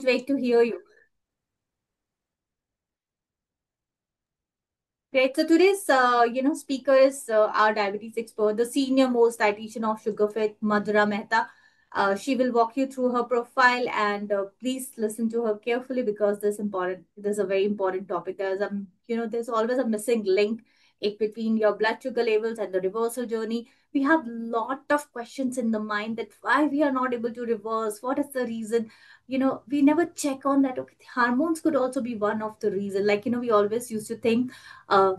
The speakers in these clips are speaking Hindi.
Wait to hear you. Great. So today's speaker is our diabetes expert, the senior most dietitian of Sugarfit, Madhura Mehta. She will walk you through her profile, and please listen to her carefully because this important. This is a very important topic. There's always a missing link between your blood sugar levels and the reversal journey. We have lot of questions in the mind that why we are not able to reverse. What is the reason? We never check on that. Okay, hormones could also be one of the reason. We always used to think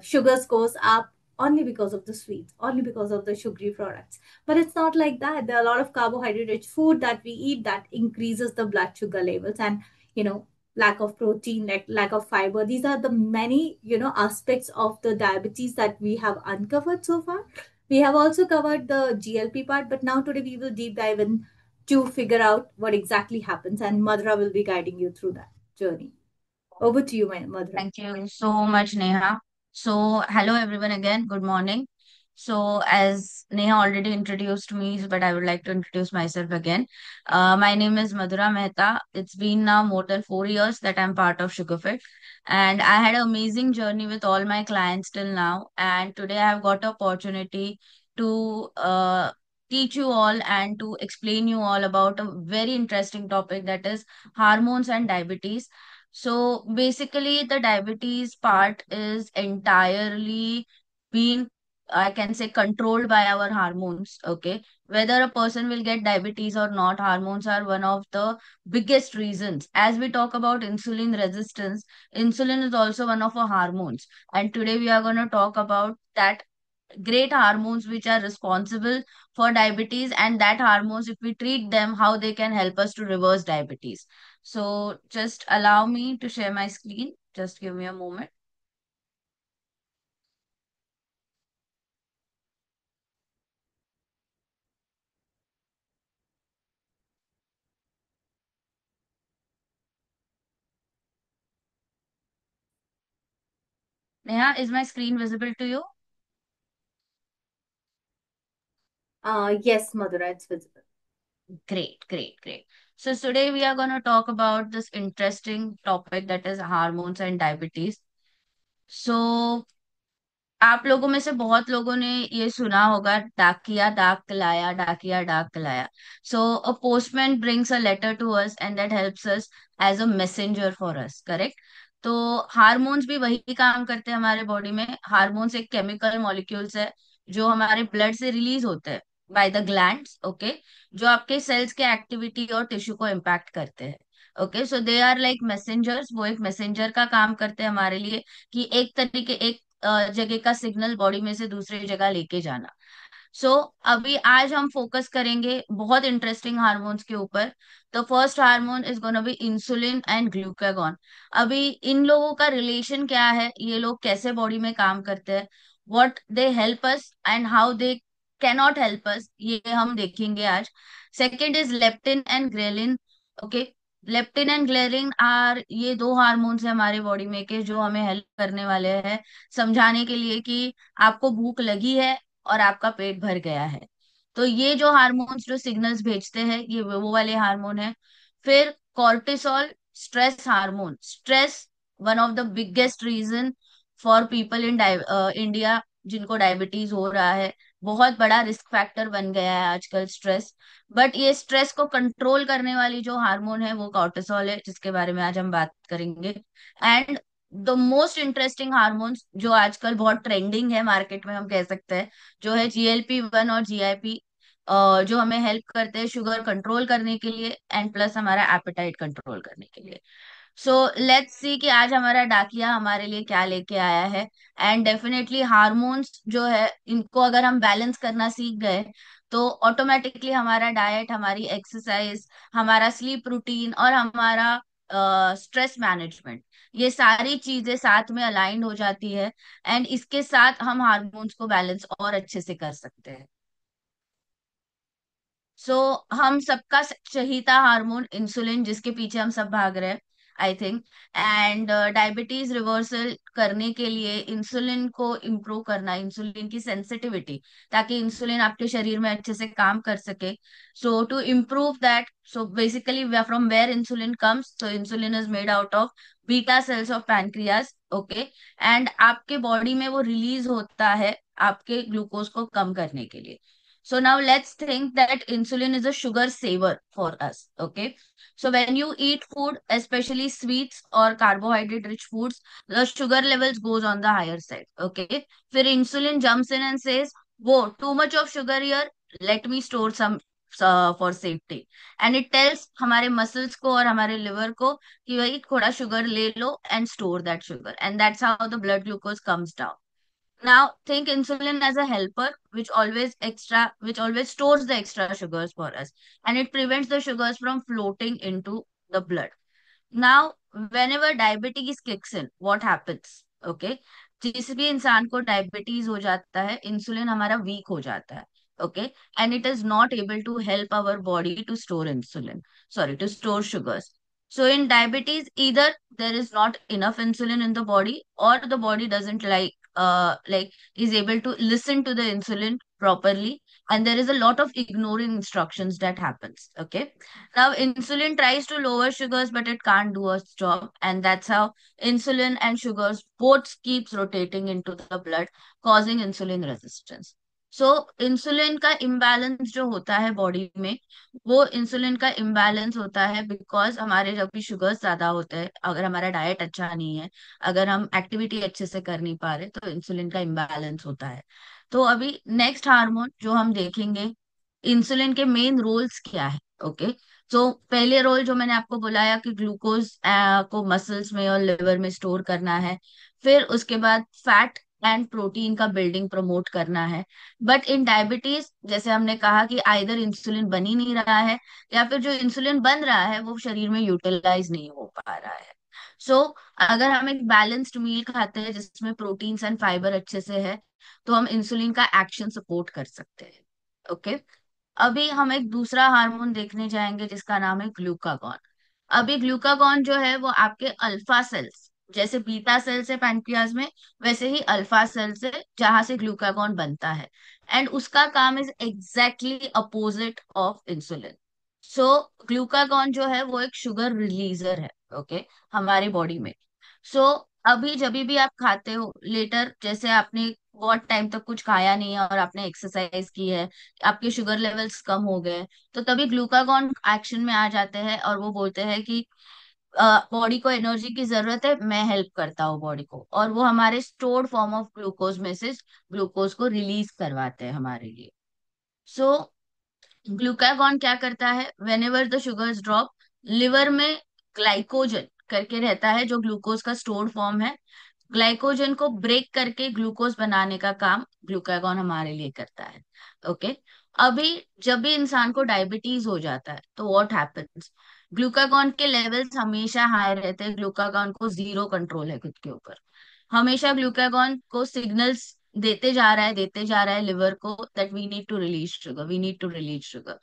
sugars goes up only because of the sweets, only because of the sugary products. But it's not like that. There are a lot of carbohydrate rich food that we eat that increases the blood sugar levels, and you know lack of protein, like lack of fiber. These are the many aspects of the diabetes that we have uncovered so far. We have also covered the GLP part, but now today we will deep dive in to figure out what exactly happens, and Madhura will be guiding you through that journey. Over to you, my Madhura. Thank you so much, Neha. So, hello everyone again. Good morning. So, as Neha already introduced me, but I would like to introduce myself again. My name is Madhura Mehta. It's been now more than 4 years that I'm part of Sugarfit, and I had an amazing journey with all my clients till now. And today I have got the opportunity to teach you all and to explain you all about a very interesting topic, that is hormones and diabetes. So basically, the diabetes part is entirely being, I can say, controlled by our hormones. Okay. Whether a person will get diabetes or not, hormones are one of the biggest reasons. As we talk about insulin resistance, insulin is also one of our hormones. And today we are going to talk about that great hormones which are responsible for diabetes, and that hormones, if we treat them, how they can help us to reverse diabetes. So just allow me to share my screen. Just give me a moment. Neha, is my screen visible to you? Yes, Madhura, it's visible. Great, great, great. So today we are going to talk about this interesting topic, that is hormones and diabetes. So आप लोगों में से बहुत लोगों ने ये सुना होगा, डाकिया डाक लाया, डाकिया डाक लाया. So a postman brings a letter to us and that helps us as a messenger for us, correct. तो हार्मोन्स भी वही काम करते हैं हमारे बॉडी में. हार्मोन्स एक केमिकल मॉलिक्यूल्स है जो हमारे ब्लड से रिलीज होते हैं बाय द ग्लैंड्स. ओके. जो आपके सेल्स के एक्टिविटी और टिश्यू को इम्पैक्ट करते हैं. Okay, so they are like messengers. वो एक मैसेंजर का काम करते हैं हमारे लिए, कि एक तरीके एक जगह का सिग्नल बॉडी में से दूसरी जगह लेके जाना. सो अभी आज हम फोकस करेंगे बहुत इंटरेस्टिंग हार्मोन्स के ऊपर. The first hormone is gonna be insulin and glucagon. अभी इन लोगों का रिलेशन क्या है, ये लोग कैसे बॉडी में काम करते हैं, what they help us and how they cannot help us, ये हम देखेंगे आज. Second is leptin and ghrelin. Okay. Leptin and ghrelin are, ये दो हार्मोन्स है हमारे बॉडी में के जो हमें हेल्प करने वाले हैं समझाने के लिए कि आपको भूख लगी है और आपका पेट भर गया है. तो ये जो हार्मोन्स जो सिग्नल्स भेजते हैं, ये वो वाले हार्मोन है. फिर cortisol, stress hormone. Stress one of the biggest reason for people in India जिनको डायबिटीज हो रहा है. बहुत बड़ा रिस्क फैक्टर बन गया है आजकल स्ट्रेस. बट ये स्ट्रेस को कंट्रोल करने वाली जो हार्मोन है वो कॉर्टिसोल है, जिसके बारे में आज हम बात करेंगे. And the most interesting hormones जो आजकल बहुत ट्रेंडिंग है मार्केट में, हम कह सकते हैं, जो है GLP-1 और GIP, जो हमें हेल्प करते हैं शुगर कंट्रोल करने के लिए एंड प्लस हमारा एपेटाइट कंट्रोल करने के लिए. सो लेट्स सी कि आज हमारा डाकिया हमारे लिए क्या लेके आया है. एंड डेफिनेटली हार्मोन्स जो है, इनको अगर हम बैलेंस करना सीख गए तो ऑटोमेटिकली हमारा डाइट, हमारी एक्सरसाइज, हमारा स्लीप रूटीन और हमारा स्ट्रेस मैनेजमेंट, ये सारी चीजें साथ में अलाइंड हो जाती है. एंड इसके साथ हम हार्मोन्स को बैलेंस और अच्छे से कर सकते हैं. सो हम सबका चहीता हार्मोन इंसुलिन, जिसके पीछे हम सब भाग रहे हैं. I think. And diabetes reversal करने के लिए इंसुलिन को इम्प्रूव करना, इंसुलिन की सेंसिटिविटी, ताकि इंसुलिन आपके शरीर में अच्छे से काम कर सके। So to improve that, so basically from where insulin comes, so insulin is made out of beta cells of pancreas, okay. And आपके बॉडी में वो रिलीज होता है आपके ग्लूकोज को कम करने के लिए। So now let's think that insulin is a sugar saver for us. Okay. So when you eat food, especially sweets or carbohydrate rich foods, the sugar levels goes on the higher side. Okay. फिर insulin jumps in and says, whoa, too much of sugar here. Let me store some for safety. And it tells हमारे muscles को और हमारे liver को कि भाई थोड़ा sugar ले लो and store that sugar. And that's how the blood glucose comes down. Now think insulin as a helper which always stores the extra sugars for us, and it prevents the sugars from floating into the blood. Now whenever diabetes kicks in, what happens? Okay, जिस भी इंसान को डायबिटीज हो जाता है, इंसुलिन हमारा वीक हो जाता है, okay, and it is not able to help our body to store insulin, sorry, to store sugars. So in diabetes, either there is not enough insulin in the body, or the body doesn't like is able to listen to the insulin properly, and there is a lot of ignoring instructions that happens. Okay, now insulin tries to lower sugars, but it can't do its job, and that's how insulin and sugars both keeps rotating into the blood, causing insulin resistance. So insulin का इम्बैलेंस जो होता है बॉडी में, वो इंसुलिन का इम्बैलेंस होता है बिकॉज हमारे जब भी शुगर ज्यादा होते हैं, अगर हमारा डाइट अच्छा नहीं है, अगर हम एक्टिविटी अच्छे से कर नहीं पा रहे, तो इंसुलिन का इम्बैलेंस होता है। तो अभी नेक्स्ट हार्मोन जो हम देखेंगे, इंसुलिन के मेन रोल्स क्या है। ओके, तो पहले रोल जो मैंने आपको बुलाया कि ग्लूकोज को मसल्स में और लिवर में स्टोर करना है, फिर उसके बाद फैट एंड प्रोटीन का बिल्डिंग प्रमोट करना है। बट इन डायबिटीज जैसे हमने कहा कि आइदर इंसुलिन बन ही नहीं रहा है, या फिर जो इंसुलिन बन रहा है वो शरीर में यूटिलाइज नहीं हो पा रहा है। सो अगर हम एक बैलेंस्ड मील खाते हैं जिसमें प्रोटीन्स एंड फाइबर अच्छे से है, तो हम इंसुलिन का एक्शन सपोर्ट कर सकते हैं। ओके, अभी हम एक दूसरा हार्मोन देखने जाएंगे जिसका नाम है ग्लूकागॉन। अभी ग्लूकागॉन जो है वो आपके अल्फा सेल्स, जैसे बीटा सेल्स है पैनक्रियाज में, वैसे ही अल्फा सेल्स है जहां से ग्लूकागॉन बनता है। एंड उसका काम is exactly opposite of insulin. So glucagon जो है वो एक शुगर रिलीजर है, ओके, हमारे बॉडी में। सो अभी जब भी आप खाते हो लेटर, जैसे आपने बहुत टाइम तक कुछ खाया नहीं है और आपने एक्सरसाइज की है, आपके शुगर लेवल्स कम हो गए, तो तभी ग्लूकागॉन एक्शन में आ जाते हैं और वो बोलते हैं कि बॉडी को एनर्जी की जरूरत है, मैं हेल्प करता हूँ बॉडी को, और वो हमारे स्टोर्ड फॉर्म ऑफ ग्लूकोज में से ग्लूकोज को रिलीज करवाते हैं हमारे लिए। सो ग्लूकागॉन क्या करता है, when ever the sugars drop, liver में ग्लाइकोजन करके रहता है जो ग्लूकोज का स्टोर्ड फॉर्म है, ग्लाइकोजन को ब्रेक करके ग्लूकोज बनाने का काम ग्लूकागॉन हमारे लिए करता है। ओके, अभी जब भी इंसान को डायबिटीज हो जाता है तो व्हाट हैपेंस, ग्लूकागॉन के लेवल्स हमेशा हाई रहते हैं, ग्लूकागॉन को जीरो कंट्रोल है खुद के ऊपर, हमेशा ग्लूकागॉन को सिग्नल्स देते जा रहा है लिवर को that we need to release sugar, we need to release sugar.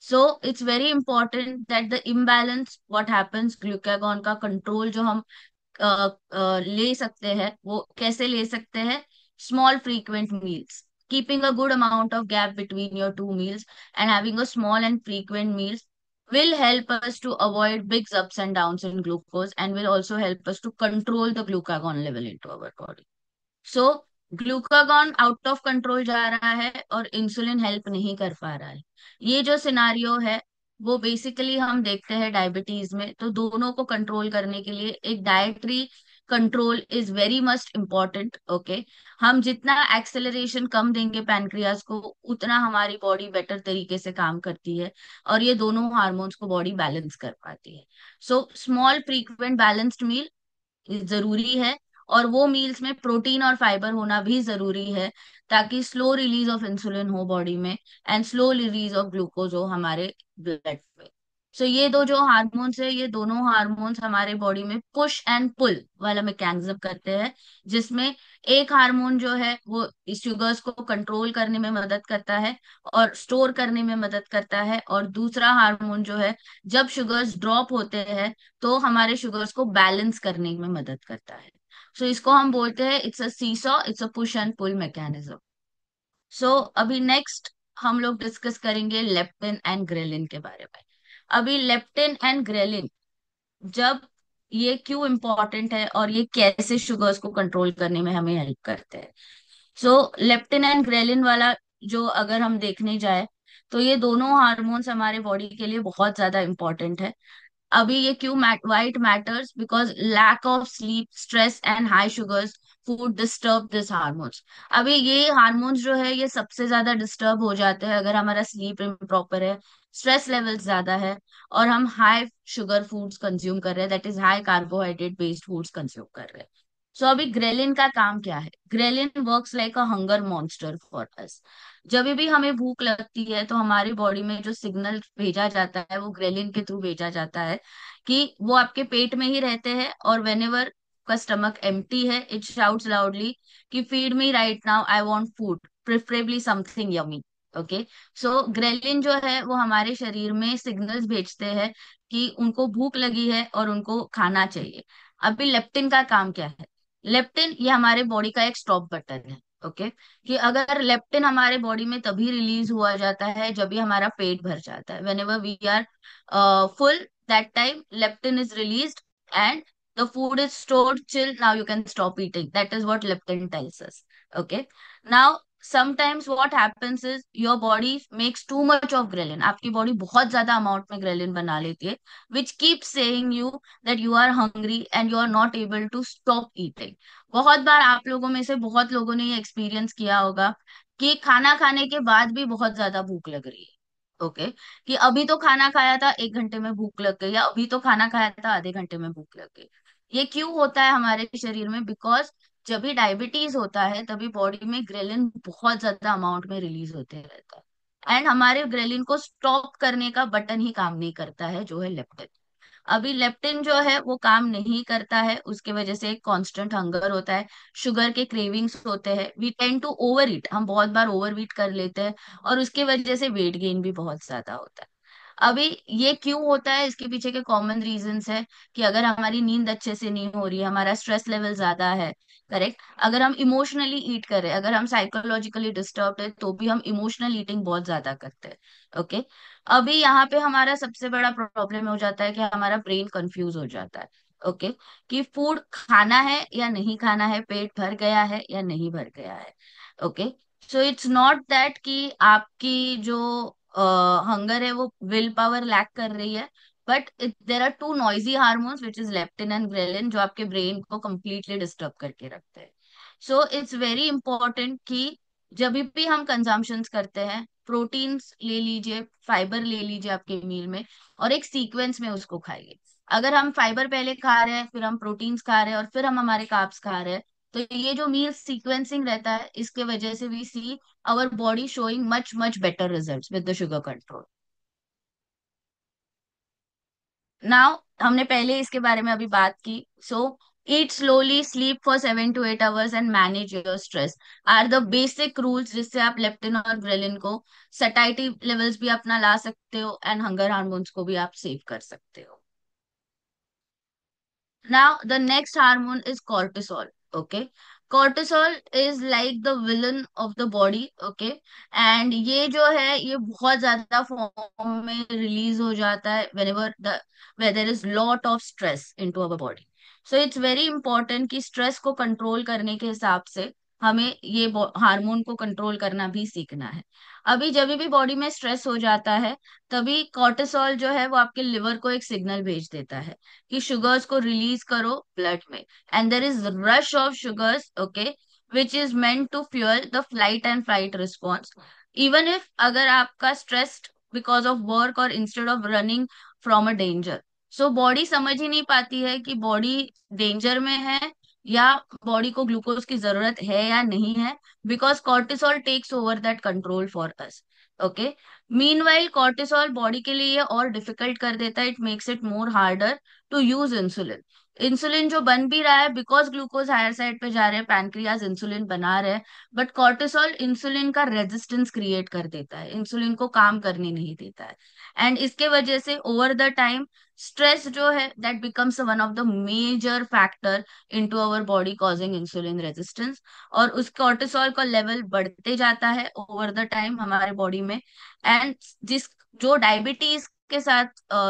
So it's very important that the imbalance what happens, glucagon का कंट्रोल जो हम ले सकते हैं, वो कैसे ले सकते हैं, small frequent meals, keeping a good amount of gap between your two meals and having a small and frequent meals will help us to avoid big ups and downs in glucose, and will also help us to control the glucagon level into our body. So glucagon out of control जा रहा है और इंसुलिन हेल्प नहीं कर पा रहा है, ये जो सिनारियो है वो बेसिकली हम देखते हैं डायबिटीज में। तो दोनों को कंट्रोल करने के लिए एक dietary control is very must important. Okay, हम जितना एक्सेलरेशन कम देंगे पैनक्रियाज को, उतना हमारी बॉडी बेटर तरीके से काम करती है और ये दोनों हार्मोन्स को बॉडी बैलेंस कर पाती है। सो स्मॉल फ्रीक्वेंट बैलेंस्ड मील जरूरी है, और वो मील्स में प्रोटीन और फाइबर होना भी जरूरी है, ताकि स्लो रिलीज ऑफ इंसुलिन हो बॉडी में and slow release of glucose हो हमारे ब्लड में। सो ये दो जो हार्मोन्स है, ये दोनों हार्मोन्स हमारे बॉडी में पुश एंड पुल वाला मैकेनिज्म करते हैं, जिसमें एक हार्मोन जो है वो इस शुगर्स को कंट्रोल करने में मदद करता है और स्टोर करने में मदद करता है, और दूसरा हार्मोन जो है जब शुगर्स ड्रॉप होते हैं तो हमारे शुगर्स को बैलेंस करने में मदद करता है। सो इसको हम बोलते हैं it's a seesaw, it's a push and pull mechanism. So अभी नेक्स्ट हम लोग डिस्कस करेंगे लेप्टिन एंड ग्रेलिन के बारे में। अभी लेप्टिन एंड ग्रेलिन, जब ये क्यों इम्पोर्टेंट है और ये कैसे शुगर्स को कंट्रोल करने में हमें हेल्प करते हैं। सो लेप्टिन एंड ग्रेलिन वाला जो अगर हम देखने जाए, तो ये दोनों हार्मोन्स हमारे बॉडी के लिए बहुत ज्यादा इंपॉर्टेंट है। अभी ये क्यों why it matters, because lack of sleep, stress and high sugars food disturb this hormones. अभी ये हार्मोन्स जो है ये सबसे ज्यादा डिस्टर्ब हो जाते हैं अगर हमारा स्लीप इम्प्रॉपर है, स्ट्रेस लेवल ज्यादा है, और हम हाई शुगर फूड्स कंज्यूम कर रहे हैं, that is high carbohydrate based foods consume कर रहे हैं। सो अभी ग्रेलिन का काम क्या है? Ghrelin works like a hunger monster for us. जब भी हमें भूख लगती है तो हमारी बॉडी में जो सिग्नल भेजा जाता है वो ग्रेलिन के थ्रू भेजा जाता है, कि वो आपके पेट में ही रहते हैं, और वेन एवर का स्टमक एम्प्टी है इट शाउट्स लाउडली कि feed me right now, I want food, preferably something yummy. Okay. So ghrelin जो है वो हमारे शरीर में सिग्नल्स भेजते हैं कि उनको भूख लगी है और उनको खाना चाहिए। अभी लेप्टिन का काम क्या है? लेप्टिन ये हमारे बॉडी का एक स्टॉप बटन है। ओके। कि अगर लेप्टिन हमारे बॉडी में तभी रिलीज हुआ जाता है जब भी हमारा पेट भर जाता है, whenever we are full, that time leptin is released and the food is stored chill, now you can stop eating. That is what leptin tells us. Okay. Now sometimes what happens is your body makes too much of ghrelin, आपकी बॉडी बहुत ज्यादा अमाउंट में ग्रेलिन बना लेती है, which keeps saying you that you are hungry and you are not able to stop eating. बहुत बार आप लोगों में से बहुत लोगों ने ये एक्सपीरियंस किया होगा कि खाना खाने के बाद भी बहुत ज्यादा भूख लग रही है। ओके। कि अभी तो खाना खाया था 1 घंटे में भूख लग गई, या अभी तो खाना खाया था आधे घंटे में भूख लग गई। ये क्यों होता है हमारे शरीर में? बिकॉज जब भी डायबिटीज होता है तभी बॉडी में ग्रेलिन बहुत ज्यादा अमाउंट में रिलीज होते रहता है, एंड हमारे ग्रेलिन को स्टॉप करने का बटन ही काम नहीं करता है, जो है लेप्टिन। अभी लेप्टिन जो है वो काम नहीं करता है, उसके वजह से एक कांस्टेंट हंगर होता है, शुगर के क्रेविंग्स होते हैं, we tend to overeat, हम बहुत बार ओवर ईट कर लेते हैं, और उसके वजह से वेट गेन भी बहुत ज्यादा होता है। अभी ये क्यों होता है, इसके पीछे के कॉमन रीजंस है कि अगर हमारी नींद अच्छे से नहीं हो रही है, हमारा स्ट्रेस लेवल ज्यादा है। करेक्ट। अगर हम इमोशनली ईट करें, अगर हम साइकोलॉजिकली डिस्टर्ब है, तो भी हम इमोशनल ईटिंग बहुत ज्यादा करते हैं। ओके। अभी यहाँ पे हमारा सबसे बड़ा प्रॉब्लम हो जाता है कि हमारा ब्रेन कंफ्यूज हो जाता है। ओके। कि फूड खाना है या नहीं खाना है, पेट भर गया है या नहीं भर गया है। Okay. So it's not that कि आपकी जो हंगर है वो विल पावर लैक कर रही है, but there are two noisy hormones which is leptin and ghrelin, जो आपके ब्रेन को कंप्लीटली डिस्टर्ब करके रखते हैं। सो इट्स वेरी इंपॉर्टेंट कि जब भी हम कंजम्पशंस करते हैं, प्रोटीन्स ले लीजिए, फाइबर ले लीजिए आपके मील में, और एक सीक्वेंस में उसको खाइए। अगर हम फाइबर पहले खा रहे हैं, फिर हम प्रोटीन्स खा रहे हैं, और फिर हम हमारे कार्ब्स खा रहे हैं, तो ये जो मील सीक्वेंसिंग रहता है, इसके वजह से we see our body showing much better results with the sugar control. Now हमने पहले इसके बारे में अभी बात की। सो eat slowly, sleep for 7 to 8 hours and manage your stress are the basic rules जिससे आप लेप्टिन और ग्रेलिन को, सटाइटी लेवल्स भी अपना ला सकते हो, एंड हंगर हार्मोन्स को भी आप सेव कर सकते हो। Now, the next hormone is cortisol. Okay. Cortisol is like the villain of the body. Okay. And ये जो है ये बहुत ज्यादा फॉर्म में रिलीज हो जाता है whenever where there is lot of stress into our body. So it's very important कि स्ट्रेस को कंट्रोल करने के हिसाब से हमें ये हार्मोन को कंट्रोल करना भी सीखना है। अभी जब भी बॉडी में स्ट्रेस हो जाता है, तभी कॉर्टिसोल जो है वो आपके लिवर को एक सिग्नल भेज देता है कि शुगर्स को रिलीज करो ब्लड में, and there is rush of sugars. Okay. Which is meant to fuel the flight and flight response. Even if अगर आपका स्ट्रेस्ड बिकॉज ऑफ वर्क और instead of running from a danger, so body समझ ही नहीं पाती है कि बॉडी डेंजर में है या बॉडी को ग्लूकोज की जरूरत है या नहीं है, because cortisol takes over that control for us. Okay. Meanwhile cortisol body के लिए ये और डिफिकल्ट कर देता है, it makes it more harder to use insulin. Insulin जो बन भी रहा है बिकॉज ग्लूकोज हायर साइड पे जा रहे हैं, पैनक्रियाज इंसुलिन बना रहे हैं, बट कॉर्टिसोल इंसुलिन का रेजिस्टेंस क्रिएट कर देता है, इंसुलिन को काम करने नहीं देता है। एंड इसके वजह से ओवर द टाइम स्ट्रेस जो है that becomes one of the major factor into our body causing insulin resistance. और उस कॉर्टिसोल का लेवल बढ़ते जाता है ओवर द टाइम हमारे बॉडी में। एंड जिस जो डायबिटीज के साथ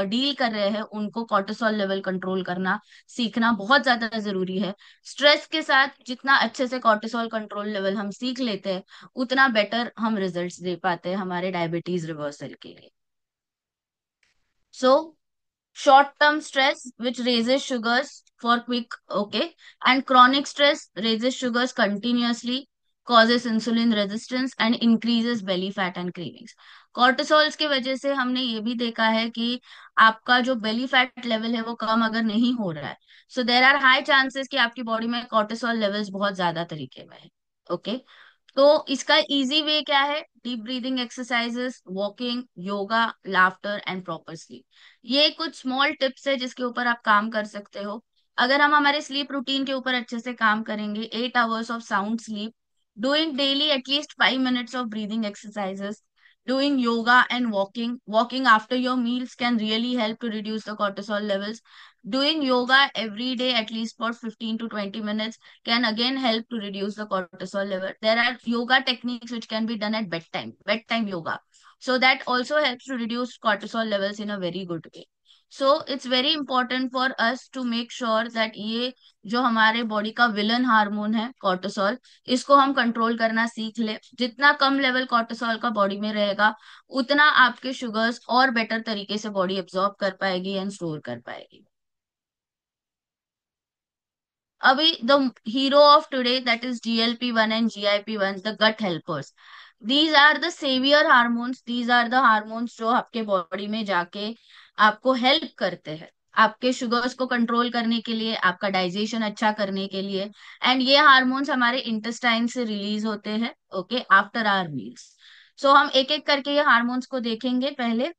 डील कर रहे हैं उनको कॉर्टिसोल लेवल कंट्रोल करना सीखना बहुत ज्यादा जरूरी है। स्ट्रेस के साथ जितना अच्छे से कॉर्टिसोल कंट्रोल लेवल हम सीख लेते हैं, उतना बेटर हम रिजल्ट्स दे पाते हैं हमारे डायबिटीज रिवर्सल के लिए। So short-term stress, which raises sugars for quick, okay, and chronic stress raises sugars continuously, causes insulin resistance and increases belly fat and cravings. कॉर्टिसोल्स की वजह से हमने ये भी देखा है कि आपका जो बेली फैट लेवल है वो कम अगर नहीं हो रहा है, सो देर आर हाई चांसेस कि आपकी बॉडी में कॉर्टिसोल लेवल्स बहुत ज्यादा तरीके में है। ओके, तो इसका इजी वे क्या है? Deep breathing exercises, walking, yoga, laughter and proper sleep. ये कुछ स्मॉल टिप्स है जिसके ऊपर आप काम कर सकते हो। अगर हम हमारे स्लीप रूटीन के ऊपर अच्छे से काम करेंगे, 8 hours ऑफ साउंड sleep, doing daily at least 5 minutes of breathing exercises, doing yoga and walking after your meals can really help to reduce the cortisol levels. Doing yoga every day at least for 15 to 20 minutes can again help to reduce the cortisol level. There are yoga techniques which can be done at bedtime yoga, so that also helps to reduce cortisol levels in a very good way. So it's very important for us to make sure that ये जो हमारे बॉडी का विलन हार्मोन है कॉर्टिसोल, इसको हम कंट्रोल करना सीख ले। जितना कम लेवल कॉर्टिसोल का बॉडी में रहेगा, उतना आपके शुगर्स और बेटर तरीके से बॉडी एब्जॉर्ब कर पाएगी एंड स्टोर कर पाएगी। अभी the hero of today that is GLP-1 and GIP-1, the gut helpers. These are the saviour hormones, these are the hormones जो आपके बॉडी में जाके आपको हेल्प करते हैं आपके शुगर्स को कंट्रोल करने के लिए, आपका डाइजेशन अच्छा करने के लिए। एंड ये हार्मोन्स हमारे इंटेस्टाइन से रिलीज होते हैं, ओके, आफ्टर आवर मील्स। सो हम एक एक करके ये हार्मोन्स को देखेंगे पहले।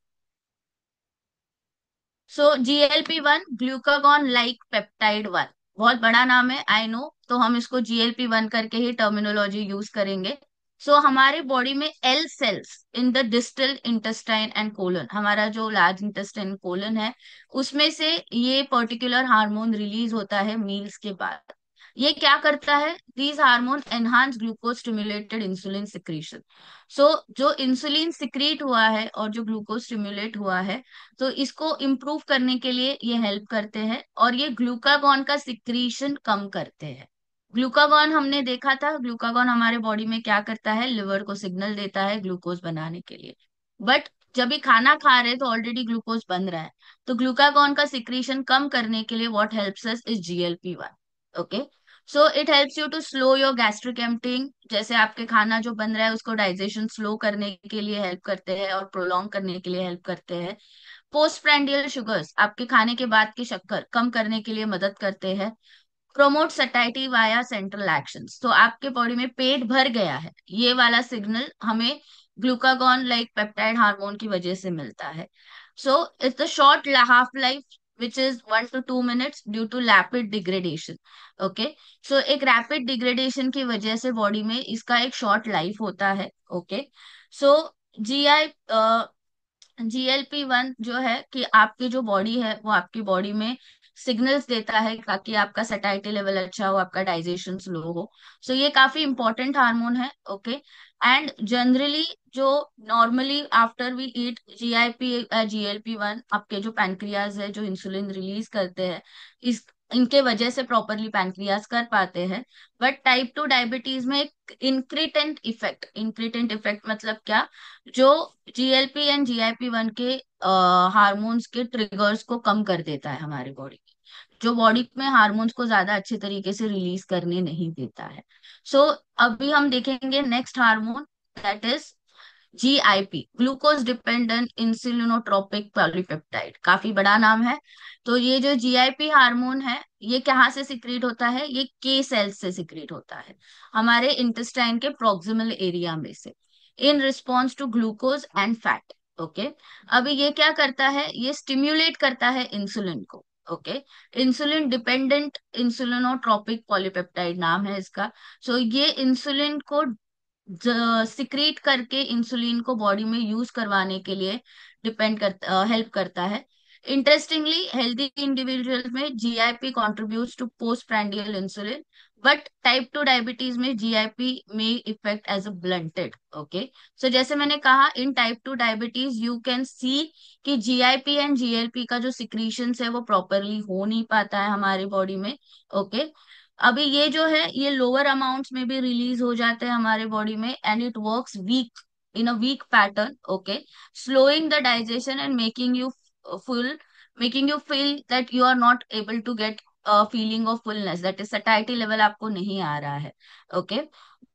सो GLP-1 ग्लूकागॉन लाइक पेप्टाइड 1, बहुत बड़ा नाम है आई नो, तो हम इसको GLP-1 करके ही टर्मिनोलॉजी यूज करेंगे। सो हमारे बॉडी में L cells in the distal intestine and colon, हमारा जो लार्ज इंटेस्टाइन कोलन है, उसमें से ये पर्टिकुलर हार्मोन रिलीज होता है मील्स के बाद। ये क्या करता है? These hormone enhance glucose stimulated insulin secretion. So जो इंसुलिन सिक्रीट हुआ है और जो ग्लूकोज स्टिमुलेट हुआ है, तो इसको इम्प्रूव करने के लिए ये हेल्प करते हैं और ये ग्लूकागॉन का सिक्रीशन कम करते हैं। ग्लूकागॉन हमने देखा था, ग्लूकागॉन हमारे बॉडी में क्या करता है, लिवर को सिग्नल देता है ग्लूकोज बनाने के लिए। बट जब भी खाना खा रहे हैं तो ऑलरेडी ग्लूकोज बन रहा है, तो ग्लूकागॉन का सिक्रीशन कम करने के लिए what helps us is GLP-1। Okay, so it helps you to slow your gastric emptying, जैसे आपके खाना जो बन रहा है उसको डाइजेशन स्लो करने के लिए हेल्प करते हैं और प्रोलॉन्ग करने के लिए हेल्प करते हैं। पोस्ट प्रैंडियल शुगर्स, आपके खाने के बाद की शक्कर कम करने के लिए मदद करते हैं। Promote satiety via central actions, तो आपके बॉडी में पेट भर गया है, ये वाला सिग्नल हमें ग्लूकागॉन लाइक पेप्टाइड हार्मोन की वजह से मिलता है। So it's the short half life which is 1 to 2 minutes due to rapid degradation. Okay, so एक रैपिड डिग्रेडेशन की वजह से बॉडी में इसका एक शॉर्ट लाइफ होता है। ओके, सो GI GLP-1 जो है कि आपकी जो बॉडी है वो आपकी बॉडी में सिग्नल्स देता है ताकि आपका सटाइटी लेवल अच्छा हो, आपका डाइजेशन स्लो हो। सो ये काफी इंपॉर्टेंट हार्मोन है। ओके, एंड जनरली जो normally after we eat GLP-1, आपके जो पैनक्रियाज है जो इंसुलिन रिलीज करते हैं, इस इनके वजह से प्रॉपरली पैनक्रियाज कर पाते हैं। बट टाइप 2 डायबिटीज में एक इंक्रीटेंट इफेक्ट मतलब क्या? जो GLP एंड GIP-1 के हार्मोन्स के ट्रिगर्स को कम कर देता है हमारी बॉडी में, जो बॉडी में हार्मोन्स को ज्यादा अच्छे तरीके से रिलीज करने नहीं देता है। सो अभी हम देखेंगे next hormone that is GIP, glucose dependent insulinotropic polypeptide, काफी बड़ा नाम है। तो ये जो GIP हार्मोन है, ये कहाँ से सिक्रीट होता है? ये के सेल्स से सिक्रीट होता है, हमारे इंटेस्टाइन के प्रोक्सिमल एरिया में से। In response to glucose and fat. Okay, अभी ये क्या करता है, ये स्टिम्युलेट करता है इंसुलिन को। Okay, insulin dependent insulinotropic polypeptide नाम है इसका। सो ये इंसुलिन को सिक्रीट करके इंसुलिन को बॉडी में यूज करवाने के लिए डिपेंड करता हेल्प करता है। इंटरेस्टिंगली हेल्दी इंडिविजुअल्स में GIP contributes to post prandial insulin, but type 2 diabetes में जीआईपी में effect as a blunted. Okay, so जैसे मैंने कहा, in type 2 diabetes you can see कि जीआईपी एंड जीएलपी का जो सिक्रीशन है वो प्रॉपरली हो नहीं पाता है हमारी बॉडी में। ओके, अभी ये जो है ये लोअर अमाउंट्स में भी रिलीज हो जाते हैं हमारे बॉडी में, and it works weak in a weak pattern. Okay, slowing the digestion and full making you feel that you are not able to get feeling of fullness, that is satiety level आपको नहीं आ रहा है। Okay,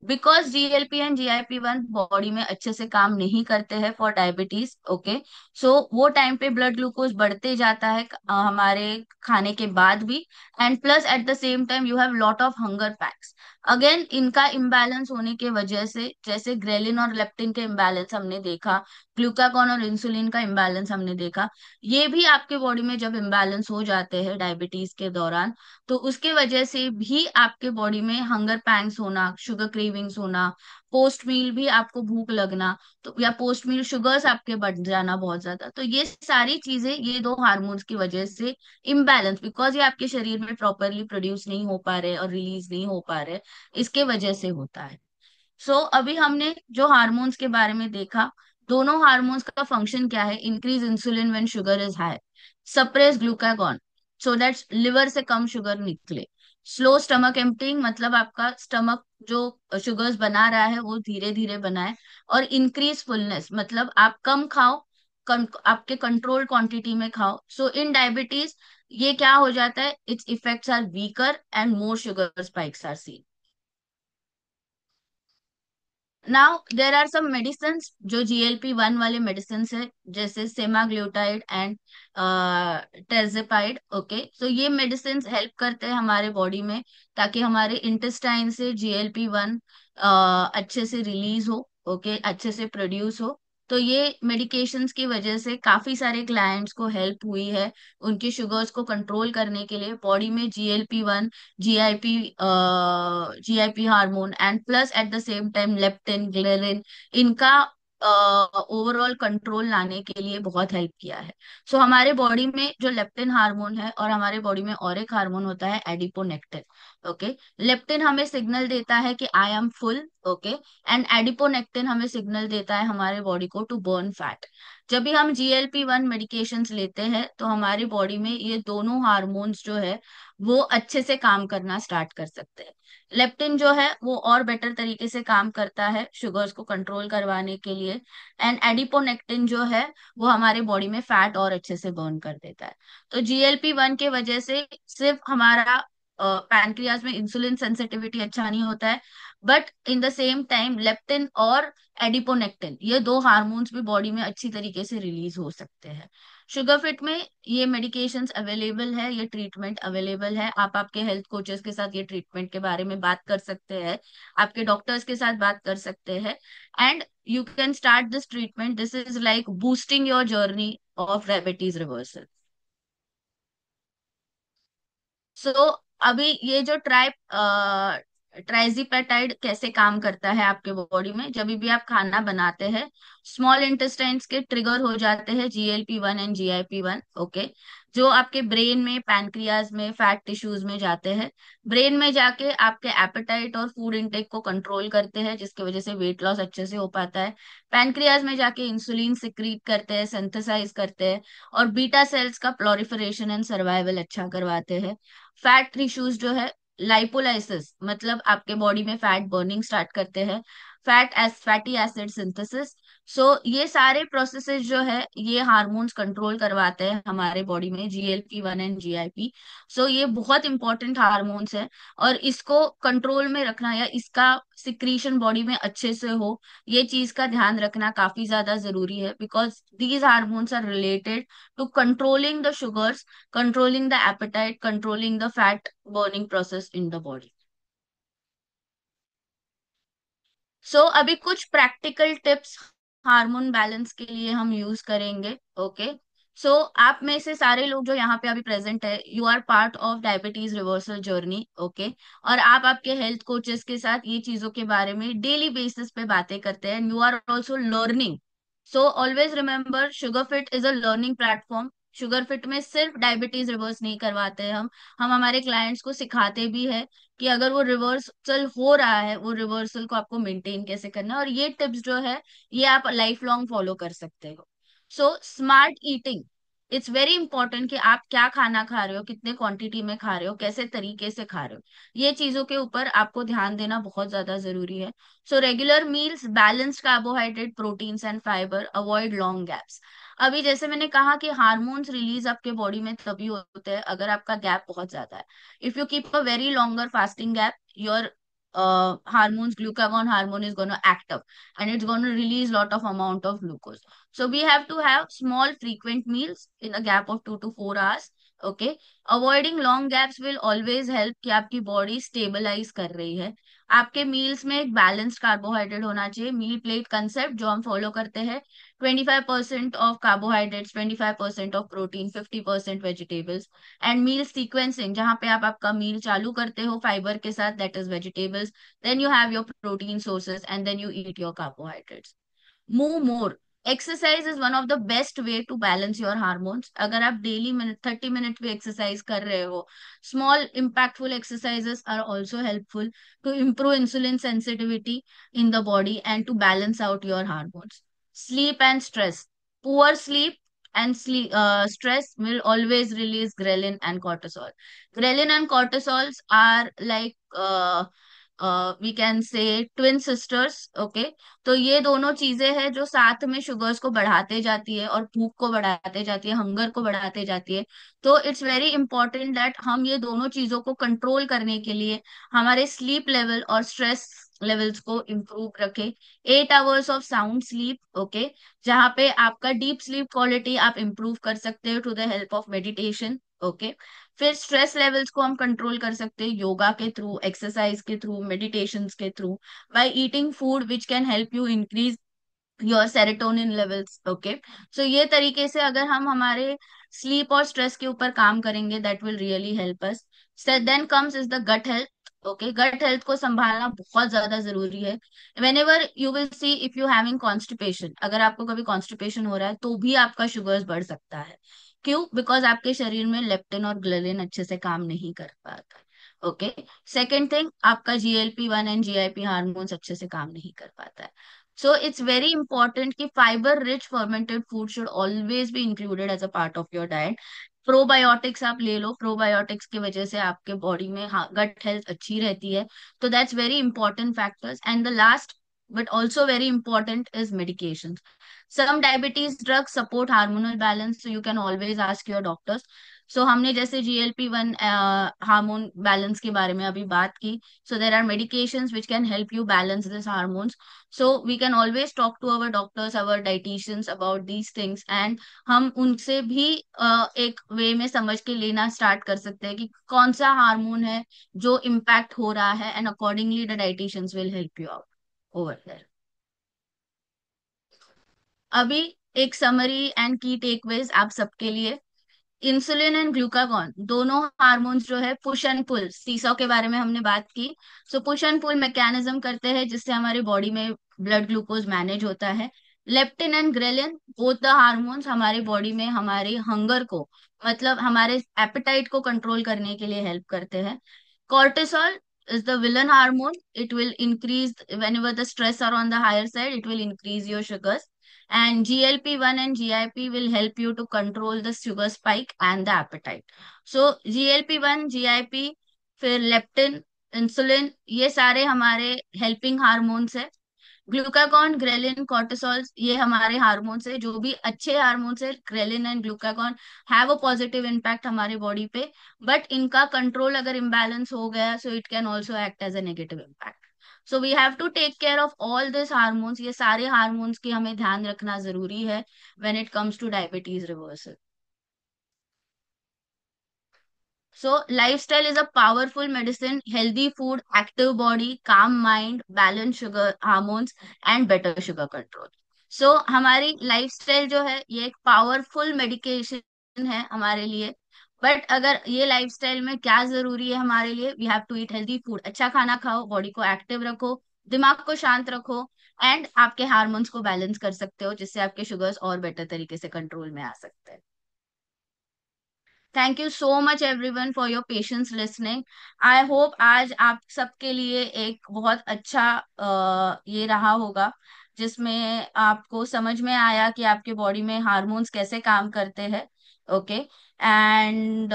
because GLP and GIP 1 body में अच्छे से काम नहीं करते हैं फॉर डायबिटीज। ओके, सो वो टाइम पे ब्लड ग्लूकोज बढ़ते जाता है हमारे खाने के बाद भी, and plus at the same time you have lot of hunger PACS. Again इनका इम्बैलेंस होने के वजह से, जैसे ग्रेलिन और लेप्टिन के इम्बैलेंस हमने देखा, ग्लूकागॉन और इंसुलिन का इम्बैलेंस हमने देखा, ये भी आपके बॉडी में जब इम्बैलेंस हो जाते हैं डायबिटीज के दौरान, तो उसके वजह से भी आपके बॉडी में हंगर पैंग्स होना, शुगर क्रेविंग्स होना, पोस्ट मील भी आपको भूख लगना, तो या पोस्ट मील शुगर्स आपके बढ़ जाना बहुत ज्यादा, तो ये सारी चीजें ये दो हार्मोन्स की वजह से इम्बैलेंस, बिकॉज ये आपके शरीर में प्रॉपरली प्रोड्यूस नहीं हो पा रहे और रिलीज नहीं हो पा रहे, इसके वजह से होता है। सो अभी हमने जो हार्मोन्स के बारे में देखा, दोनों हार्मोन्स का फंक्शन क्या है, increase insulin when sugar is high, suppress glucagon so that liver से कम शुगर निकले, स्लो स्टमक एम्प्टिंग मतलब आपका स्टमक जो शुगर्स बना रहा है वो धीरे धीरे बनाए, और इंक्रीज फुलनेस मतलब आप कम खाओ, आपके कंट्रोल क्वांटिटी में खाओ। सो इन डायबिटीज ये क्या हो जाता है, its effects are weaker and more sugar spikes are seen. Now there are some medicine जो GLP-1 वाले मेडिसिन है, जैसे semaglutide and tirzepatide. Okay, so ये मेडिसिन हेल्प करते हैं हमारे बॉडी में, ताकि हमारे इंटेस्टाइन से GLP-1 अच्छे से रिलीज हो, ओके, अच्छे से प्रोड्यूस हो। तो ये मेडिकेशंस की वजह से काफी सारे क्लाइंट्स को हेल्प हुई है, उनके शुगर्स को कंट्रोल करने के लिए बॉडी में GLP-1, GIP GIP hormone and plus at the same time leptin, ghrelin, इनका ओवरऑल कंट्रोल लाने के लिए बहुत हेल्प किया है। सो हमारे बॉडी में जो लेप्टिन हार्मोन है, और हमारे बॉडी में और एक हार्मोन होता है एडिपोनेक्टिन। ओके, लेप्टिन हमें सिग्नल देता है कि I am full. Okay, and adiponectin हमें सिग्नल देता है हमारे बॉडी को टू बर्न फैट। जब भी हम GLP-1 मेडिकेशंस लेते हैं तो हमारी बॉडी में ये दोनों हार्मोन्स जो है वो अच्छे से काम करना स्टार्ट कर सकते हैं। लेप्टिन जो है वो और बेटर तरीके से काम करता है शुगर्स को कंट्रोल करवाने के लिए, एंड एडिपोनेक्टिन जो है वो हमारे बॉडी में फैट और अच्छे से बर्न कर देता है। तो GLP-1 के वजह से सिर्फ हमारा पैनक्रियाज में इंसुलिन सेंसिटिविटी अच्छा नहीं होता है, but in the same time leptin और एडिपोनेक्टिन ये दो हार्मोन्स भी बॉडी में अच्छी तरीके से रिलीज हो सकते हैं। शुगर फिट में ये मेडिकेशंस अवेलेबल है, ये ट्रीटमेंट अवेलेबल है, आप आपके हेल्थ कोचेस के साथ ये ट्रीटमेंट के बारे में बात कर सकते हैं, आपके डॉक्टर्स के साथ बात कर सकते हैं, and you can start this treatment. This is like boosting your journey of diabetes reversal. So अभी ये जो ट्राइजीपेटाइड कैसे काम करता है आपके बॉडी में, जब भी आप खाना बनाते हैं स्मॉल इंटेस्टाइन्स के ट्रिगर हो जाते हैं GLP-1 एंड GIP-1। ओके, जो आपके ब्रेन में, पैनक्रियाज में, फैट टिश्यूज में जाते हैं, ब्रेन में जाके आपके एपेटाइट और फूड इंटेक को कंट्रोल करते हैं, जिसकी वजह से वेट लॉस अच्छे से हो पाता है। पैनक्रियाज में जाके इंसुलिन सिक्रीट करते हैं, सिंथेसाइज करते हैं, और बीटा सेल्स का प्लोरिफरेशन एंड सर्वाइवल अच्छा करवाते हैं। फैट टिश्यूज जो है लाइपोलाइसिस मतलब आपके बॉडी में फैट बर्निंग स्टार्ट करते हैं, फैटी एसिड सिंथेसिस। सो ये सारे प्रोसेसेस जो है ये हार्मोन्स कंट्रोल करवाते हैं हमारे बॉडी में, GLP-1 एंड GIP। सो ये बहुत इंपॉर्टेंट हार्मोन्स है, और इसको कंट्रोल में रखना या इसका सिक्रीशन बॉडी में अच्छे से हो, ये चीज का ध्यान रखना काफी ज्यादा जरूरी है, because these hormones are related to controlling the sugars, controlling the appetite, controlling the fat burning process in the body. अभी कुछ प्रैक्टिकल टिप्स हार्मोन बैलेंस के लिए हम यूज करेंगे। ओके। आप में से सारे लोग जो यहाँ पे अभी प्रेजेंट है, you are part of diabetes reversal journey. Okay. और आप आपके हेल्थ कोचेस के साथ ये चीजों के बारे में डेली बेसिस पे बातें करते हैं, you are also learning. Always remember, Sugar Fit is a learning platform. Sugar Fit में सिर्फ डायबिटीज रिवर्स नहीं करवाते हैं हम हमारे क्लाइंट्स को सिखाते भी है कि अगर वो रिवर्सल हो रहा है, वो रिवर्सल को आपको मेंटेन कैसे करना है, और ये टिप्स जो है ये आप लाइफ लॉन्ग फॉलो कर सकते हो। Smart eating, it's very important कि आप क्या खाना खा रहे हो, कितने क्वांटिटी में खा रहे हो, कैसे तरीके से खा रहे हो, ये चीजों के ऊपर आपको ध्यान देना बहुत ज्यादा जरूरी है। Regular meals, balanced carbohydrate, proteins and fibre, avoid long gaps. अभी जैसे मैंने कहा कि हार्मोन्स रिलीज आपके बॉडी में तभी होते हैं अगर आपका गैप बहुत ज्यादा है। If you keep a very longer fasting gap, your hormones, glucagon hormone is going to act up and it's going to release lot of amount of glucose. So we have to have small frequent meals in a gap of 2 to 4 hours. Okay. Avoiding long gaps will always help कि आपकी बॉडी स्टेबलाइज कर रही है। आपके मील्स में एक बैलेंस्ड कार्बोहाइड्रेट होना चाहिए। मील प्लेट कंसेप्ट जो हम फॉलो करते हैं, 25% of carbohydrates, 25% of protein, 50% vegetables. And meal sequencing, जहां पे आप आपका मील चालू करते हो फाइबर के साथ, that is vegetables, then you have your protein sources and then you eat your carbohydrates. Move more, exercise is one of the best way to balance your hormones. अगर आप डेली मिनट 30 मिनट भी एक्सरसाइज कर रहे हो, small impactful exercises are also helpful to improve insulin sensitivity in the body and to balance out your hormones. Sleep and stress, poor sleep and stress will always release ghrelin and cortisol. Ghrelin and cortisols are like we can say twin sisters. Okay. तो ये दोनों चीजें हैं जो साथ में शुगर्स को बढ़ाते जाती है और भूख को बढ़ाते जाती है, हंगर को बढ़ाते जाती है। तो इट्स वेरी इंपॉर्टेंट दैट हम ये दोनों चीजों को कंट्रोल करने के लिए हमारे स्लीप लेवल और स्ट्रेस लेवल्स को इम्प्रूव रखें। 8 आवर्स ऑफ साउंड स्लीप। ओके। जहाँ पे आपका डीप स्लीप क्वालिटी आप इम्प्रूव कर सकते हो to the help of meditation. Okay. फिर स्ट्रेस लेवल्स को हम कंट्रोल कर सकते हैं योगा के थ्रू, एक्सरसाइज के थ्रू, मेडिटेशन के through, by eating food which can help you increase your serotonin levels. Okay. ये तरीके से अगर हम हमारे स्लीप और स्ट्रेस के ऊपर काम करेंगे, that will really help us. Then comes is the gut health. Okay. Gut health को संभालना बहुत ज्यादा जरूरी है। Whenever you will see if you having constipation, अगर आपको कभी कॉन्स्टिपेशन हो रहा है तो भी आपका शुगर्स बढ़ सकता है। क्यों? बिकॉज आपके शरीर में लेप्टिन और ग्रेलिन अच्छे से काम नहीं कर पाता। ओके। सेकेंड थिंग, आपका GLP-1 एंड GIP हार्मोन्स अच्छे से काम नहीं कर पाता है। It's very important कि fiber rich fermented food should always be included as a part of your diet. Probiotics आप ले लो, प्रोबायोटिक्स की वजह से आपके बॉडी में गट हेल्थ अच्छी रहती है। तो that's very important factors. And the last but also very important is medications. Some diabetes drugs support hormonal balance, so you can always ask your doctors. हमने जैसे GLP-1 हार्मोन बैलेंस के बारे में अभी बात की। There are medications which can help you balance this hormones. we can always talk to our doctors, our dietitians about these things, and हम उनसे भी एक वे में समझ के लेना स्टार्ट कर सकते हैं कि कौन सा हार्मोन है जो इम्पैक्ट हो रहा है, and accordingly the dietitians will help you out over there. अभी एक समरी एंड की टेकअवेज आप सबके लिए। इंसुलिन एंड ग्लूकागॉन दोनों हार्मोन्स जो है पुश एंड पुल, सीसॉ के बारे में हमने बात की। पुश एंड पुल मैकेनिज्म करते हैं जिससे हमारी बॉडी में ब्लड ग्लूकोज मैनेज होता है। Leptin and ghrelin both the hormones हमारे बॉडी में हमारे हंगर को, मतलब हमारे एपेटाइट को कंट्रोल करने के लिए हेल्प करते हैं। Cortisol is the villain hormone. It will increase whenever the stress are on the higher side, it will increase your sugars. And GLP-1 and GIP will help you to control the sugar spike and the appetite. GLP-1, GIP, फिर लेप्टिन, इंसुलिन, ये सारे हमारे हेल्पिंग हार्मोन्स है। ग्लूकागॉन, ग्रेलिन, कॉर्टिसोल, ये हमारे हार्मोन्स है जो भी अच्छे हार्मोन्स है। Ghrelin and glucagon have a positive impact हमारी बॉडी पे, बट इनका कंट्रोल अगर इम्बैलेंस हो गया it can also act as a negative impact. We have to take care of all this hormones. ये सारे हार्मोन्स की हमें ध्यान रखना जरूरी है when it comes two diabetes reversal. So, lifestyle is a powerful medicine, healthy food, active body, calm mind, balanced sugar hormones, and better sugar control. So, हमारी लाइफस्टाइल जो है ये एक पावरफुल मेडिकेशन है हमारे लिए. बट अगर ये लाइफस्टाइल में क्या जरूरी है हमारे लिए, we have to eat healthy food. अच्छा खाना खाओ, बॉडी को एक्टिव रखो, दिमाग को शांत रखो, एंड आपके हार्मोन्स को बैलेंस कर सकते हो, जिससे आपके शुगर्स और बेटर तरीके से कंट्रोल में आ सकते हैं. Thank you so much everyone for your patience listening. I hope आज आप सबके लिए एक बहुत अच्छा ये रहा होगा, जिसमें आपको समझ में आया कि आपके बॉडी में हार्मोन्स कैसे काम करते हैं. ओके. एंड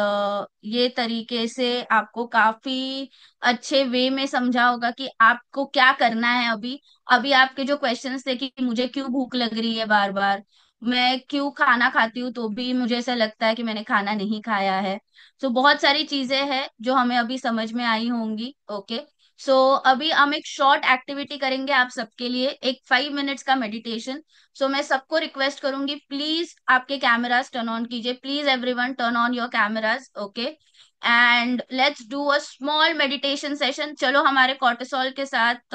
ये तरीके से आपको काफी अच्छे वे में समझा होगा कि आपको क्या करना है अभी. अभी आपके जो क्वेश्चंस थे कि मुझे क्यों भूख लग रही है बार बार, मैं क्यों खाना खाती हूँ तो भी मुझे ऐसा लगता है कि मैंने खाना नहीं खाया है. सो बहुत सारी चीजें हैं जो हमें अभी समझ में आई होंगी. ओके. सो अभी हम एक शॉर्ट एक्टिविटी करेंगे आप सबके लिए, एक 5 मिनट्स का मेडिटेशन. सो मैं सबको रिक्वेस्ट करूंगी, प्लीज आपके कैमरास टर्न ऑन कीजिए. Please everyone turn on your cameras. Okay. And let's do a small meditation session. चलो हमारे कॉर्टिसोल के साथ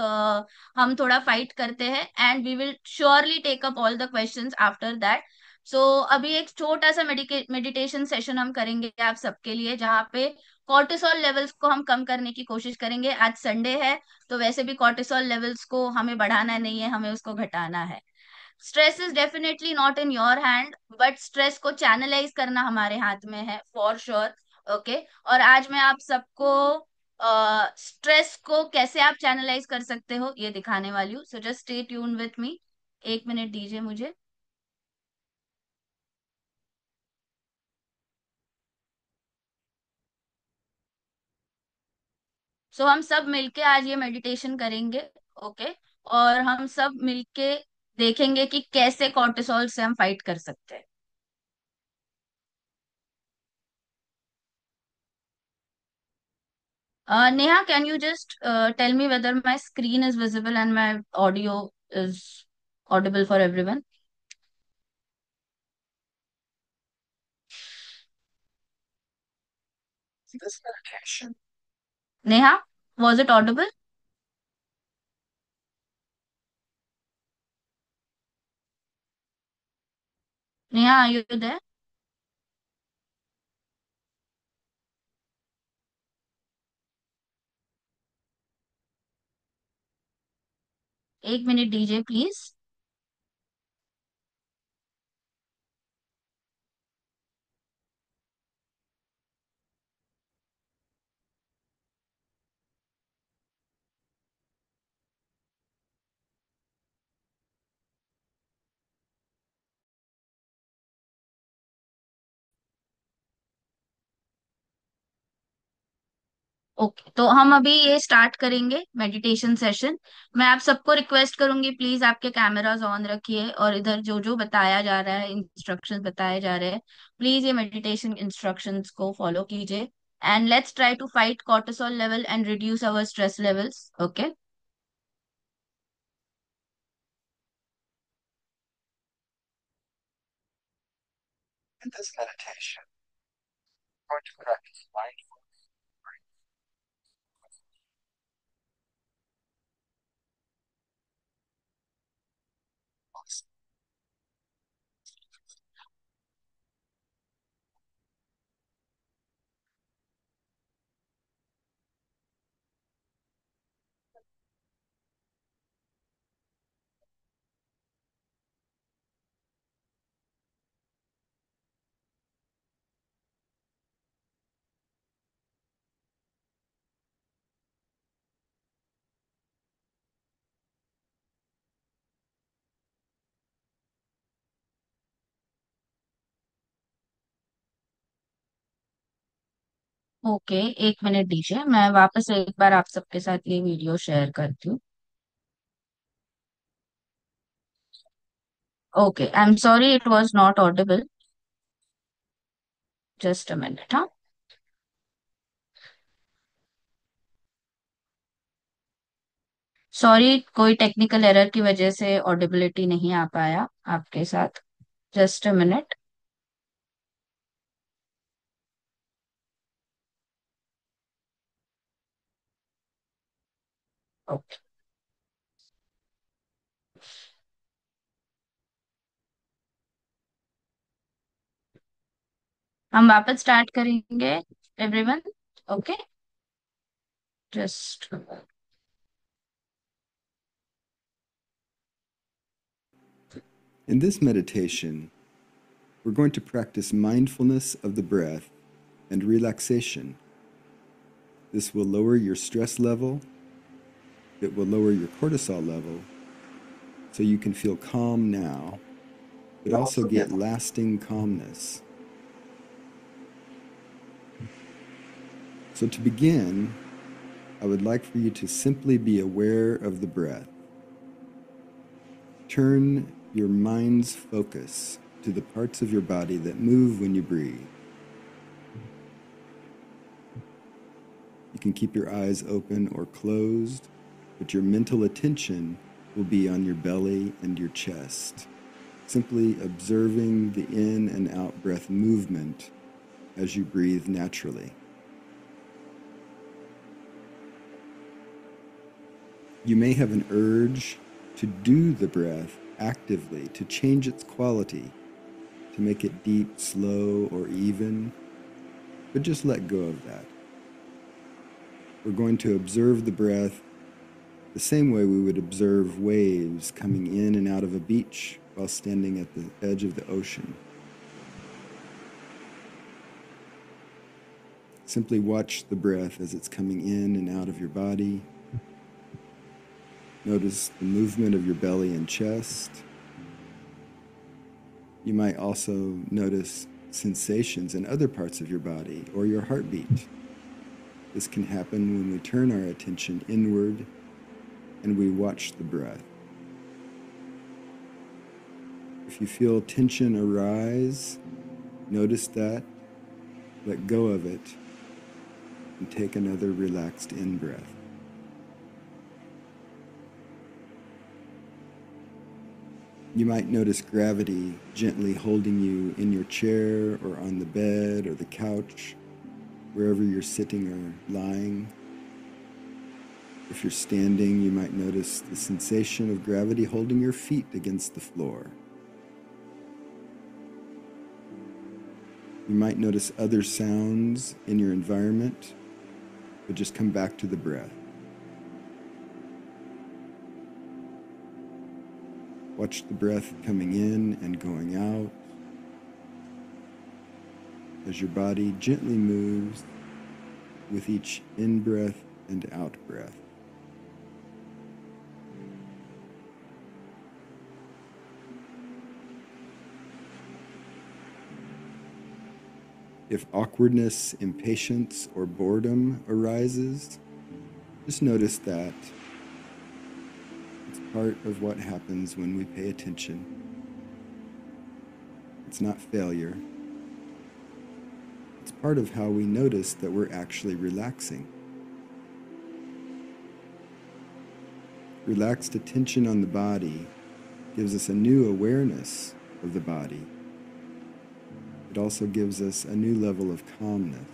हम थोड़ा फाइट करते हैं, and we will surely take up all the questions after that. So अभी एक छोटा सा मेडिटेशन सेशन हम करेंगे आप सबके लिए, जहाँ पे कॉर्टिसोल लेवल्स को हम कम करने की कोशिश करेंगे. आज संडे है, तो वैसे भी कॉर्टिसोल लेवल्स को हमें बढ़ाना नहीं है, हमें उसको घटाना है. Stress is definitely not in your hand, but stress को चैनलाइज करना हमारे हाथ में है फॉर श्योर. ओके. और आज मैं आप सबको स्ट्रेस को कैसे आप चैनलाइज कर सकते हो ये दिखाने वाली हूँ. So just stay tune with me. 1 minute दीजिए मुझे. सो हम सब मिलके आज ये मेडिटेशन करेंगे. ओके. और हम सब मिलके देखेंगे कि कैसे कॉर्टिसोल से हम फाइट कर सकते हैं. Neha, can you just tell me whether my screen is visible and my audio is audible for everyone? Neha, was it audible? Neha, are you there? 1 minute दीजिए प्लीज. ओके, तो हम अभी ये स्टार्ट करेंगे मेडिटेशन सेशन. मैं आप सबको रिक्वेस्ट करूंगी, प्लीज आपके कैमरास ऑन रखिए, और इधर जो जो बताया जा रहा है, इंस्ट्रक्शंस बताए जा रहे हैं, प्लीज ये मेडिटेशन इंस्ट्रक्शंस को फॉलो कीजिए. And let's try to fight cortisol level and reduce our stress levels. Okay. Okay, 1 minute दीजिए, मैं वापस एक बार आप सबके साथ ये वीडियो शेयर करती हूँ. Okay, I am sorry it was not Audible. Just a minute. हाँ. सॉरी, कोई टेक्निकल एरर की वजह से ऑडिबिलिटी नहीं आ पाया आपके साथ. Just a minute. ओके, हम वापस स्टार्ट करेंगे everyone. Okay, just In this meditation, we're going to practice mindfulness of the breath and relaxation. This will lower your stress level, it will lower your cortisol level, so you can feel calm now, but also get lasting calmness. So to begin, I would like for you to simply be aware of the breath. Turn your mind's focus to the parts of your body that move when you breathe. You can keep your eyes open or closed, but your mental attention will be on your belly and your chest, simply observing the in and out breath movement as you breathe naturally. You may have an urge to do the breath actively, to change its quality, to make it deep, slow, or even, but just let go of that. We're going to observe the breath the same way we would observe waves coming in and out of a beach while standing at the edge of the ocean. Simply watch the breath as it's coming in and out of your body. Notice the movement of your belly and chest. You might also notice sensations in other parts of your body or your heartbeat. This can happen when we turn our attention inward and we watch the breath. If you feel tension arise, notice that, let go of it, and take another relaxed in-breath. You might notice gravity gently holding you in your chair or on the bed or the couch, wherever you're sitting or lying. If you're standing, you might notice the sensation of gravity holding your feet against the floor. You might notice other sounds in your environment, but just come back to the breath. Watch the breath coming in and going out as your body gently moves with each in-breath and out-breath. If awkwardness, impatience, or boredom arises, just notice that it's part of what happens when we pay attention. It's not failure. It's part of how we notice that we're actually relaxing. Relaxed attention on the body gives us a new awareness of the body. It also gives us a new level of calmness.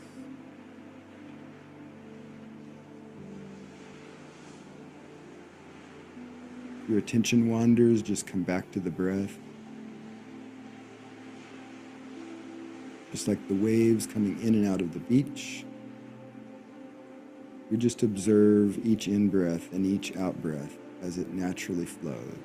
If your attention wanders, just come back to the breath. Just like the waves coming in and out of the beach, we just observe each in-breath and each out-breath as it naturally flows.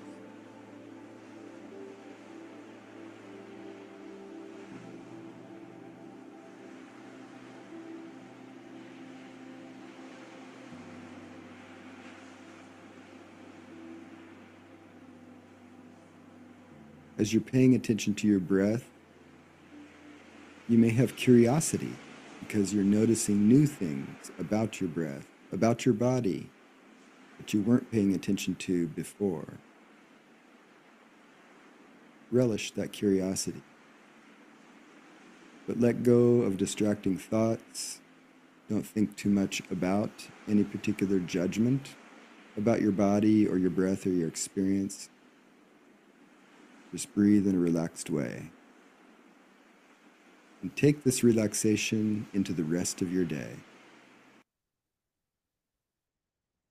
As you're paying attention to your breath, you may have curiosity because you're noticing new things about your breath, about your body, that you weren't paying attention to before. Relish that curiosity, but let go of distracting thoughts. Don't think too much about any particular judgment about your body or your breath or your experience. Just breathe in a relaxed way. And take this relaxation into the rest of your day.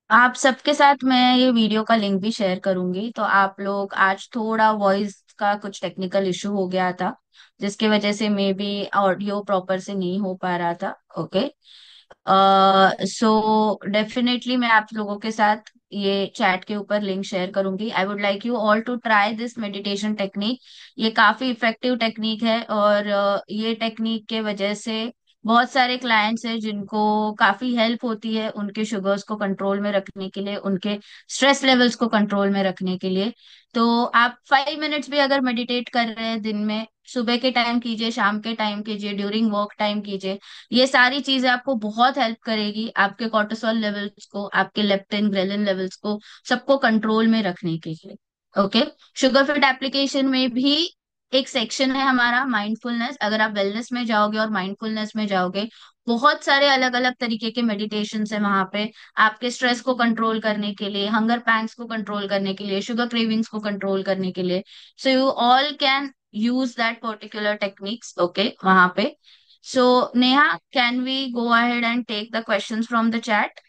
आप सबके साथ मैं ये वीडियो का लिंक भी शेयर करूंगी, तो आप लोग, आज थोड़ा वॉइस का कुछ टेक्निकल इशू हो गया था जिसकी वजह से मे बी ऑडियो प्रॉपर से नहीं हो पा रहा था। ओके, सो डेफिनेटली मैं आप लोगों के साथ ये चैट के ऊपर लिंक शेयर करूंगी। I would like you all to try this meditation technique. ये काफी इफेक्टिव टेक्निक है, और ये टेक्निक के वजह से बहुत सारे क्लाइंट्स हैं जिनको काफी हेल्प होती है उनके शुगर्स को कंट्रोल में रखने के लिए, उनके स्ट्रेस लेवल्स को कंट्रोल में रखने के लिए। तो आप 5 मिनट्स भी अगर मेडिटेट कर रहे हैं दिन में, सुबह के टाइम कीजिए, शाम के टाइम कीजिए, ड्यूरिंग वर्क टाइम कीजिए। ये सारी चीजें आपको बहुत हेल्प करेगी आपके कॉर्टिसोल लेवल्स को, आपके लेप्टिन ग्रेलिन लेवल्स को, सबको कंट्रोल में रखने के लिए। ओके, शुगर फिट एप्लीकेशन में भी एक सेक्शन है हमारा माइंडफुलनेस। अगर आप वेलनेस में जाओगे और माइंडफुलनेस में जाओगे, बहुत सारे अलग अलग तरीके के मेडिटेशन है वहां पे, आपके स्ट्रेस को कंट्रोल करने के लिए, हंगर पैंग्स को कंट्रोल करने के लिए, शुगर क्रेविंग्स को कंट्रोल करने के लिए। So you all can use that particular techniques, okay, वहां पे। So, Neha, can we go ahead and take the questions from the chat?